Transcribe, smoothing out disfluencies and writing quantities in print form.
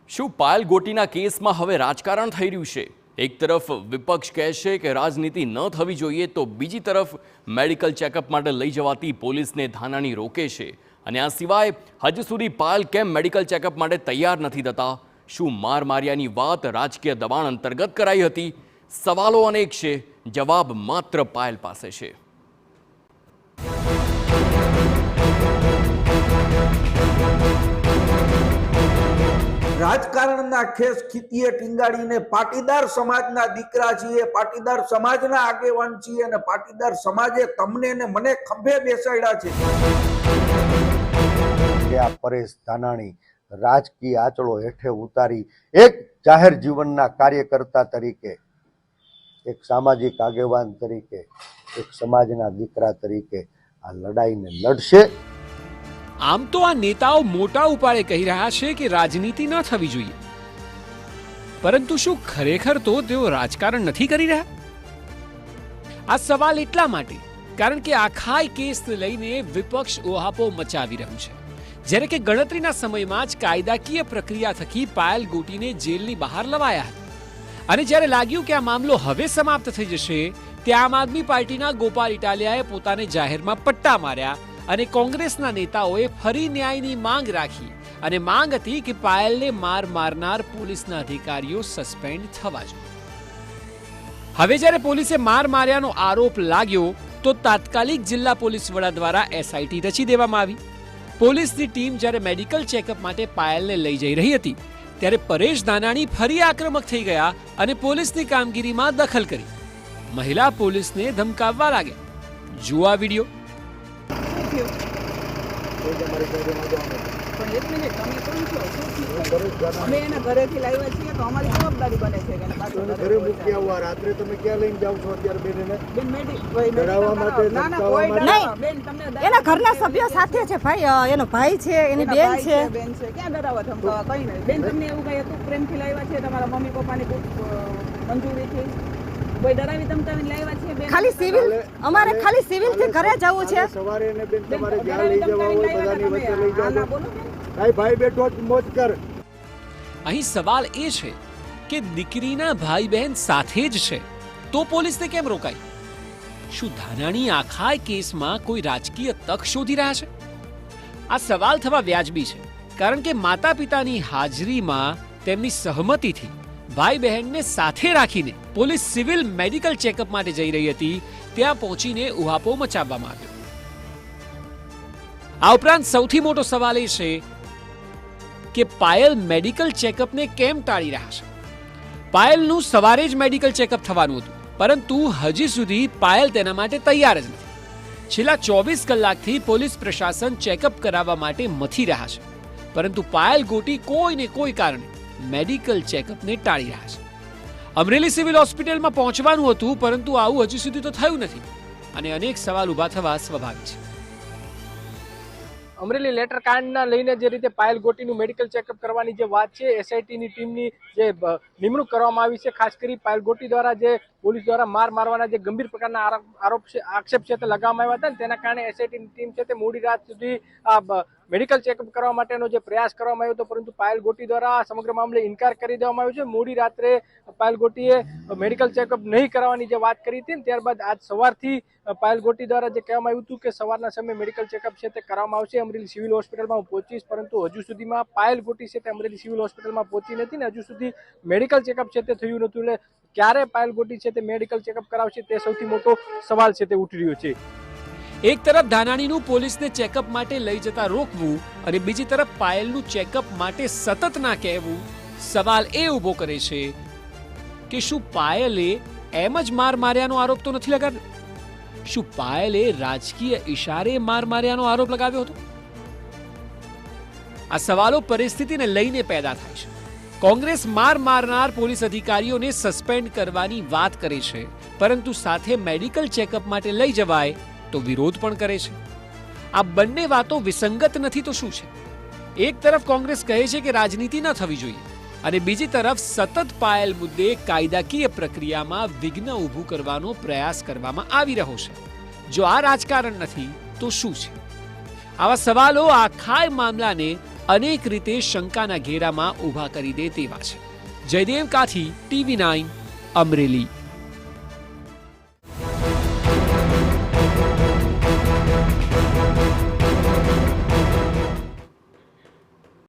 શું પાયલ ગોટીના કેસમાં હવે રાજકારણ થઈ રહ્યું છે? એક તરફ વિપક્ષ કહે છે કે રાજનીતિ ન થવી જોઈએ, તો બીજી તરફ મેડિકલ ચેકઅપ માટે લઈ જવાતી પોલીસને ધાનાણી રોકે છે. અને આ સિવાય હજુ સુધી પાયલ કેમ મેડિકલ ચેકઅપ માટે તૈયાર નથી થતા? શું માર્યાની વાત રાજકીય દબાણ અંતર્ગત કરાઈ હતી? સવાલો અનેક છે, જવાબ માત્ર પાયલ પાસે છે. રાજકારણના ખેસ ખીતીએ ટીંગાડીને પાટીદાર સમાજના દીકરા છીએ, પાટીદાર સમાજના આગેવાન છીએ અને પાટીદાર સમાજે તમને ને મને ખંભે બેસાડ્યા છે. કે આ પરેશ ધાનાણી રાજકીય આંચળો હેઠે ઉતારી એક જાહેર જીવનના કાર્યકર્તા તરીકે, એક સામાજિક આગેવાન તરીકે, એક સમાજના દીકરા તરીકે આ લડાઈને લડશે. આમ તો આ નેતાઓ મોટા ઉપાડે કહી રહ્યા છે કે રાજનીતિ ન થવી જોઈએ, પરંતુ શું ખરેખર તો તેઓ રાજકારણ નથી કરી રહ્યા? આ સવાલ એટલા માટે કારણ કે આખા કેસને લઈને વિપક્ષ ઓહાપો મચાવી રહ્યું છે, જ્યારે કે ગણતરીના સમયમાં જ કાયદાકીય પ્રક્રિયા થકી પાયલ ગોટીને જેલની બહાર લવાયા હતા. અને જ્યારે લાગ્યું કે આ મામલો હવે સમાપ્ત થઈ જશે, ત્યાં આમ આદમી પાર્ટીના ગોપાલ ઇટાલિયાએ પોતાને જાહેરમાં પટ્ટા માર્યા અને કોંગ્રેસના નેતાઓએ ફરી ન્યાયની માંગ રાખી. અને માંગ હતી કે પાયલને મારનાર પોલીસના અધિકારીઓ સસ્પેન્ડ થવા જોઈએ. હવે જ્યારે પોલીસે માર્યાનો આરોપ લાગ્યો તો તાત્કાલિક જિલ્લા પોલીસ વડા દ્વારા એસઆઈટી રચી દેવામાં આવી. પોલીસની ટીમ જ્યારે મેડિકલ ચેકઅપ માટે પાયલને લઈ જઈ રહી હતી, ત્યારે પરેશ ધાનાણી ફરી આક્રમક થઈ ગયા અને પોલીસની કામગીરીમાં દખલ કરી. મહિલા પોલીસને ધમકાવવા લાગ્યા. જુઓ આ વિડીયો. અમે એના ઘરેથી લાવ્યા છીએ તો અમારી જવાબદારી બને છે કે ઘરે મૂકી આવવા. રાત્રે તમે ક્યાં લઈને જાવ છો અત્યારે બેનને? બેન ડરાવવા માટે, ધમકાવવા માટે? બેન તમને એના ઘરના સભ્યો સાથે છે, ભાઈ એનો ભાઈ છે, એની બેન છે. બેન છે, ક્યાં ડરાવવા ધમકાવવા? કઈ નહીં બેન, તમને એવું કઈ હતું પ્રેમથી લાવ્યા છે, તમારા મમ્મી પપ્પાની મંજૂરીથી કોઈ ડરાવી ધમકાવીને લાવ્યા છે બેન? ખાલી સિવિલ, અમારે ખાલી સિવિલ થી ઘરે જવું છે. સવારે એને બેન તમારે જ્યાં લઈ જવા હોય બધાની વચ્ચે લઈ જાવ. બોલો બેન. ભાઈ બેઠો જ મોજ કર. અહીં સવાલ એ છે કે દીકરીના ભાઈ બહેન સાથે જ છે તો પોલીસને કેમ રોકાઈ? શું ધાનાણી આખા કેસમાં કોઈ રાજકીય તક શોધી રહ્યા છે? આ સવાલ થવા વ્યાજબી છે, કારણ કે માતા પિતાની હાજરીમાં તેમની સહમતિથી ભાઈ બહેનને સાથે રાખીને પોલીસ સિવિલ મેડિકલ ચેકઅપ માટે જઈ રહી હતી. ત્યાં પહોંચીને ઉહાપો મચાવવામાં આવ્યો. આ ઉપરાંત સૌથી મોટો સવાલ એ છે કે પાયલ મેડિકલ ચેકઅપને કેમ ટાળી રહ્યા છે? પાયલનું સવારે જ મેડિકલ ચેકઅપ થવાનું હતું, પરંતુ હજી સુધી પાયલ તેના માટે તૈયાર જ નથી. છેલ્લા 24 કલાકથી પોલીસ પ્રશાસન ચેકઅપ કરાવવા માટે મથી રહ્યા છે, પરંતુ પાયલ ગોટી કોઈને કોઈ કારણે મેડિકલ ચેકઅપને ટાળી રહ્યા છે. અમરેલી સિવિલ હોસ્પિટલમાં પહોંચવાનું હતું, પરંતુ આવું હજી સુધી તો થયું નથી અને અનેક સવાલ ઊભા થવા સ્વાભાવિક છે. અમરેલી લેટર કાંડના લઈને જે રીતે પાયલ ગોટીનું મેડિકલ ચેકઅપ કરવાની જે વાત છે, એસઆઈટીની ટીમની જે નિમણૂક કરવામાં આવી છે, ખાસ કરી પાયલ ગોટી દ્વારા જે પોલીસ દ્વારા મારવાના જે ગંભીર પ્રકારના આક્ષેપ છે તે લગાવવામાં આવ્યા હતા, ને તેના કારણે એસઆઈટીની ટીમ છે તે મોડી રાત સુધી મેડિકલ ચેકઅપ કરવા માટેનો જે પ્રયાસ કરવામાં આવ્યો હતો, પરંતુ પાયલ ગોટી દ્વારા સમગ્ર મામલે ઇનકાર કરી દેવામાં આવ્યો છે. મોડી રાત્રે પાયલ ગોટીએ મેડિકલ ચેકઅપ નહીં કરાવવાની જે વાત કરી હતી, ત્યારબાદ આજ સવારથી પાયલ ગોટી દ્વારા જે કહેવામાં આવ્યું હતું કે સવારના સમયે મેડિકલ ચેકઅપ છે તે કરવામાં આવશે. અમરેલી સિવિલ હોસ્પિટલમાં હું પહોંચીશ, પરંતુ હજુ સુધીમાં પાયલ ગોટી છે તે અમરેલી સિવિલ હોસ્પિટલમાં પહોંચી નથી ને હજુ સુધી મેડિકલ ચેકઅપ છે તે થયું નથી. એટલે ક્યારે પાયલ ગોટી છે તે મેડિકલ ચેકઅપ કરાવશે તે સૌથી મોટો સવાલ છે તે ઉઠી રહ્યો છે. એક તરફ ધાનાણીનું પોલીસને ચેકઅપ માટે લઈ જતા રોકવું અને બીજી તરફ પાયલનું ચેકઅપ માટે સતત ના કહેવું સવાલ એ ઊભો કરે છે કે શું પાયલે એમ જ માર્યાનો આરોપ તો નથી લગાવ્યો? શું પાયલે રાજકીય ઇશારે માર્યાનો આરોપ લગાવ્યો હતો? આ સવાલો પરિસ્થિતિને લઈને પેદા થાય છે. કોંગ્રેસ મારનાર પોલીસ અધિકારીઓને સસ્પેન્ડ કરવાની વાત કરે છે, પરંતુ સાથે મેડિકલ ચેકઅપ માટે લઈ જવાય તો વિરોધ પણ કરે છે. આ બંને વાતો વિસંગત નથી તો શું છે? એક તરફ કોંગ્રેસ કહે છે કે રાજનીતિ ન થવી જોઈએ અને બીજી તરફ સતત પાયલ મુદ્દે કાયદાકીય પ્રક્રિયામાં વિઘ્ન ઊભું કરવાનો પ્રયાસ કરવામાં આવી રહ્યો છે. જો આ રાજકારણ નથી તો શું છે? આવા સવાલો આખા મામલાને અનેક રીતે શંકાના ઘેરામાં ઊભા કરી દે તેવા છે. જયદેવ કાથી, TV9, અમરેલી.